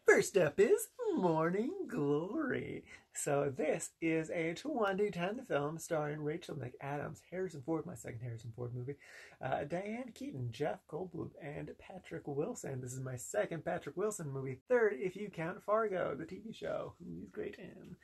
First up is Morning Glory. So this is a 2010 film starring Rachel McAdams, Harrison Ford, my second Harrison Ford movie, Diane Keaton, Jeff Goldblum, and Patrick Wilson. This is my second Patrick Wilson movie, third if you count Fargo, the TV show, who he's great in.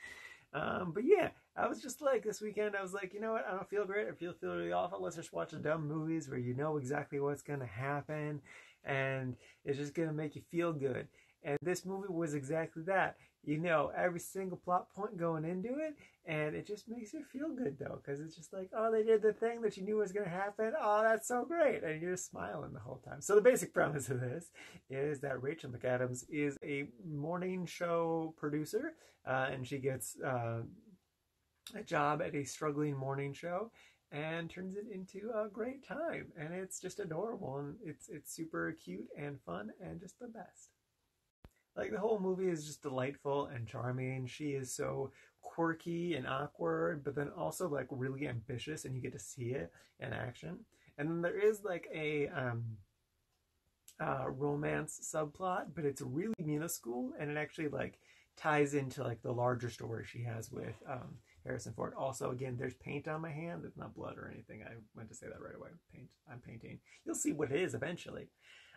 But yeah, I was just like, this weekend, I was like, you know what, I don't feel great, I feel really awful, let's just watch the dumb movies where you know exactly what's going to happen, and it's just going to make you feel good. And this movie was exactly that. You know every single plot point going into it, and it just makes you feel good though, because it's just like, oh, they did the thing that you knew was going to happen. Oh, that's so great. And you're just smiling the whole time. So the basic premise of this is that Rachel McAdams is a morning show producer, and she gets a job at a struggling morning show and turns it into a great time. And it's just adorable, and it's super cute and fun and just the best. Like, the whole movie is just delightful and charming. She is so quirky and awkward, but then also like really ambitious, and you get to see it in action. And then there is like a romance subplot, but it's really minuscule, and it actually like ties into like the larger story she has with Harrison Ford. Also, again, there's paint on my hand. It's not blood or anything. I meant to say that right away. Paint. I'm painting. You'll see what it is eventually.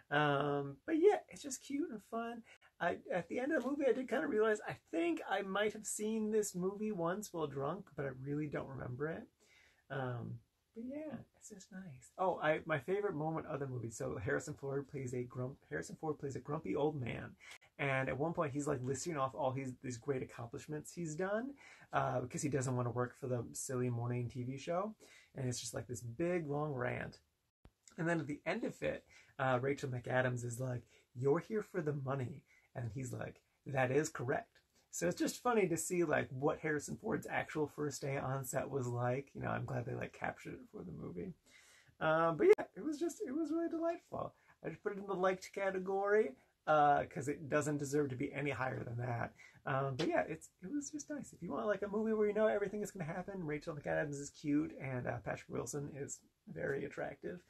But yeah, it's just cute and fun. At the end of the movie, I did kind of realize I think I might have seen this movie once while drunk, but I really don't remember it. But yeah, it's just nice. Oh, my favorite moment of the movie. So Harrison Ford plays a grumpy old man, and at one point he's like listing off all these great accomplishments he's done, because he doesn't want to work for the silly morning TV show, and it's just like this big long rant. And then at the end of it, Rachel McAdams is like, "You're here for the money." And he's like, "That is correct." So it's just funny to see like what Harrison Ford's actual first day on set was like. You know, I'm glad they like captured it for the movie. But yeah, it was really delightful. I just put it in the liked category, because it doesn't deserve to be any higher than that. But yeah, it was just nice. If you want like a movie where you know everything is going to happen, Rachel McAdams is cute, and Patrick Wilson is very attractive.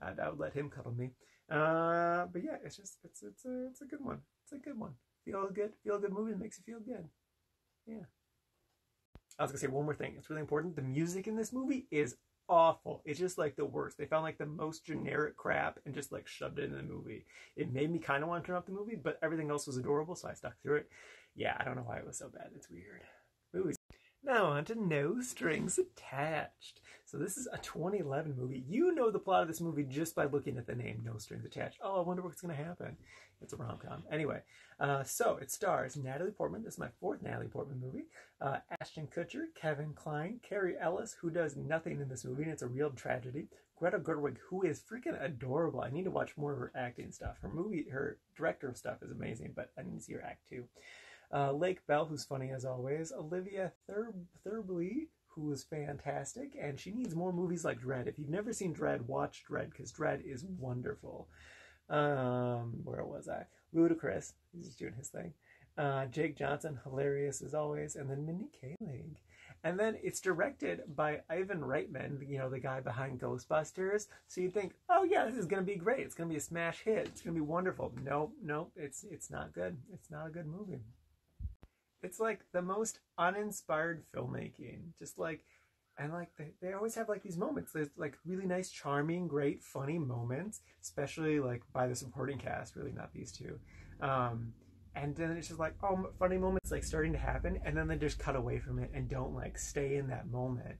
I would let him cuddle me. But yeah, it's a good one. It's a good one. Feel good movie that makes you feel good. Yeah. I was gonna say one more thing. It's really important. The music in this movie is awful. It's just like the worst. They found like the most generic crap and just like shoved it in the movie. It made me kind of want to turn off the movie, but everything else was adorable, so I stuck through it. Yeah, I don't know why it was so bad. It's weird. Movies. Now on to No Strings Attached. So this is a 2011 movie. You know the plot of this movie just by looking at the name, No Strings Attached. Oh, I wonder what's going to happen. It's a rom-com. Anyway, so it stars Natalie Portman. This is my fourth Natalie Portman movie. Ashton Kutcher, Kevin Kline, Carrie Ellis, who does nothing in this movie, and it's a real tragedy. Greta Gerwig, who is freaking adorable. I need to watch more of her acting stuff. Her director stuff is amazing, but I need to see her act too. Lake Bell, who's funny as always. Olivia Thirlby, who is fantastic, and she needs more movies like Dredd. If you've never seen Dredd, watch Dredd, because Dredd is wonderful. Where was I? Ludacris, he's just doing his thing. Jake Johnson, hilarious as always, and then Mindy Kaling. And then it's directed by Ivan Reitman, you know, the guy behind Ghostbusters. So you think, oh yeah, this is going to be great. It's going to be a smash hit. It's going to be wonderful. Nope, it's not good. It's not a good movie. It's like the most uninspired filmmaking. Just like, and like they always have like these moments. There's like really nice, charming, great, funny moments, especially like by the supporting cast. Really, not these two. And then it's just like, oh, funny moments like starting to happen, and then they just cut away from it and don't like stay in that moment.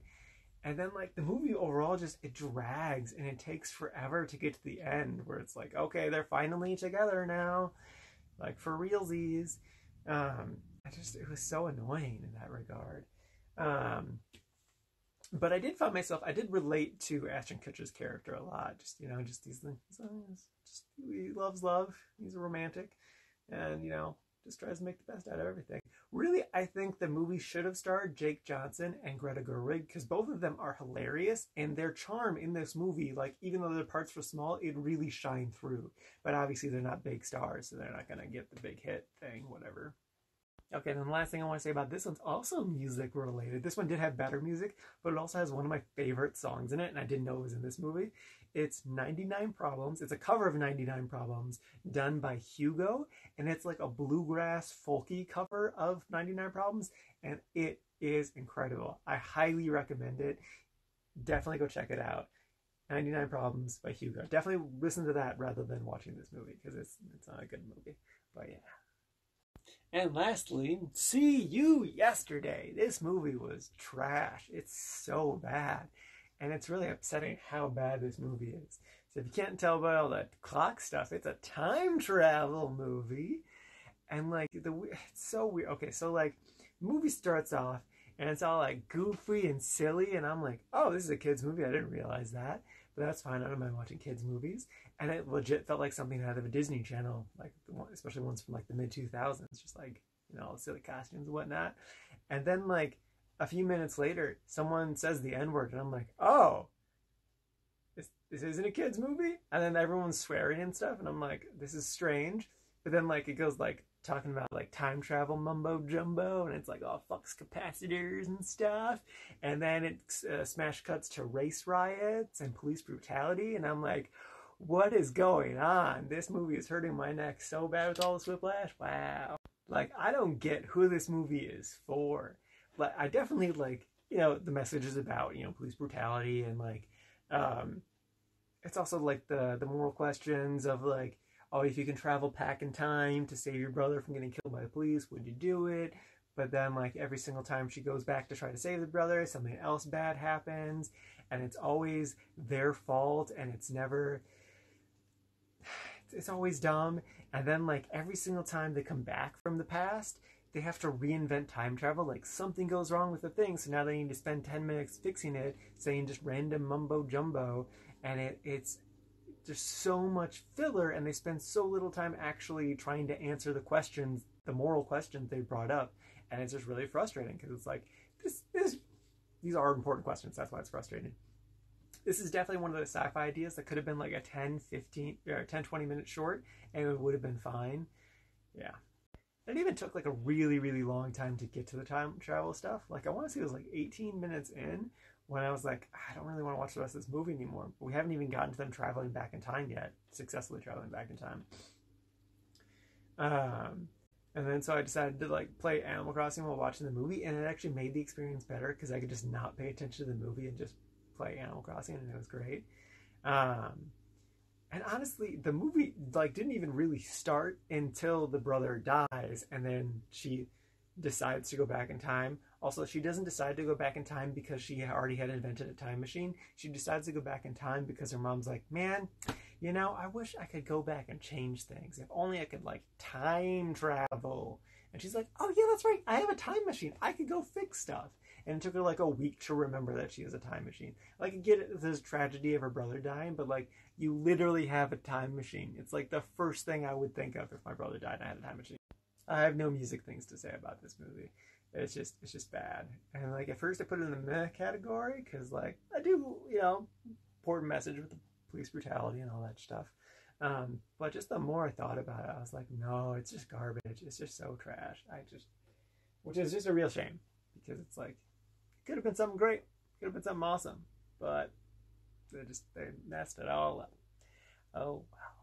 And then like the movie overall just it drags, and it takes forever to get to the end where it's like, okay, they're finally together now, like for realsies. It was so annoying in that regard. But I did find myself, I did relate to Ashton Kutcher's character a lot. Just, you know, just these things. Just, he loves love. He's a romantic. And, you know, just tries to make the best out of everything. Really, I think the movie should have starred Jake Johnson and Greta Gerwig, because both of them are hilarious, and their charm in this movie, like, even though their parts were small, it really shined through. But obviously they're not big stars, so they're not going to get the big hit thing, whatever. Okay, then the last thing I want to say about this one's also music related. This one did have better music, but it also has one of my favorite songs in it, and I didn't know it was in this movie. It's 99 Problems. It's a cover of 99 Problems done by Hugo, and it's like a bluegrass folky cover of 99 Problems, and it is incredible. I highly recommend it. Definitely go check it out. 99 Problems by Hugo. Definitely listen to that rather than watching this movie, because it's not a good movie. But yeah. And lastly, See You Yesterday. This movie was trash. It's so bad. And it's really upsetting how bad this movie is. So if you can't tell by all that clock stuff, it's a time travel movie. And like, it's so weird. Okay, so like, the movie starts off, and it's all like goofy and silly, and I'm like, oh, this is a kid's movie. I didn't realize that. But that's fine. I don't mind watching kids' movies. And it legit felt like something out of a Disney Channel, like especially ones from like the mid-2000s, just like, you know, silly costumes and whatnot. And then like a few minutes later, someone says the N-word, and I'm like, oh, this isn't a kids' movie? And then everyone's swearing and stuff, and I'm like, this is strange. But then like it goes like talking about like time travel mumbo jumbo, and it's like all flux capacitors and stuff. And then it smash cuts to race riots and police brutality, and I'm like, what is going on? This movie is hurting my neck so bad with all this whiplash. Wow. Like, I don't get who this movie is for. Like, I definitely like, you know, the message is about, you know, police brutality, and like it's also like the moral questions of like, oh, if you can travel back in time to save your brother from getting killed by the police, would you do it? But then like every single time she goes back to try to save the brother, something else bad happens, and it's always their fault, and it's never, it's always dumb. And then like every single time they come back from the past, they have to reinvent time travel. Like something goes wrong with the thing, so now they need to spend 10 minutes fixing it, saying just random mumbo jumbo, and it's there's so much filler, and they spend so little time actually trying to answer the questions, the moral questions they brought up, and it's just really frustrating, because it's like these are important questions. That's why it's frustrating. This is definitely one of the sci-fi ideas that could have been like a 10 20 minute short, and it would have been fine. Yeah. It even took like a really, really long time to get to the time travel stuff. Like I want to say it was like 18 minutes in when I was like, I don't really want to watch the rest of this movie anymore. But we haven't even gotten to them traveling back in time yet, successfully traveling back in time. And then so I decided to like play Animal Crossing while watching the movie, and it actually made the experience better because I could just not pay attention to the movie and just play Animal Crossing, and it was great. And honestly, the movie like didn't even really start until the brother dies, and then she decides to go back in time. Also, she doesn't decide to go back in time because she already had invented a time machine. She decides to go back in time because her mom's like, man, you know, I wish I could go back and change things. If only I could like time travel. And she's like, oh yeah, that's right. I have a time machine. I could go fix stuff. And it took her like a week to remember that she has a time machine. Like, I get it, this tragedy of her brother dying, but like, you literally have a time machine. It's like the first thing I would think of if my brother died and I had a time machine. I have no music things to say about this movie. It's just bad. And like, at first I put it in the meh category, because like, I do, you know, important message with the police brutality and all that stuff. But just the more I thought about it, I was like, no, it's just garbage. It's just so trash. Which is just a real shame, because it's like, it could have been something great. Could have been something awesome. But they messed it all up. Oh, well.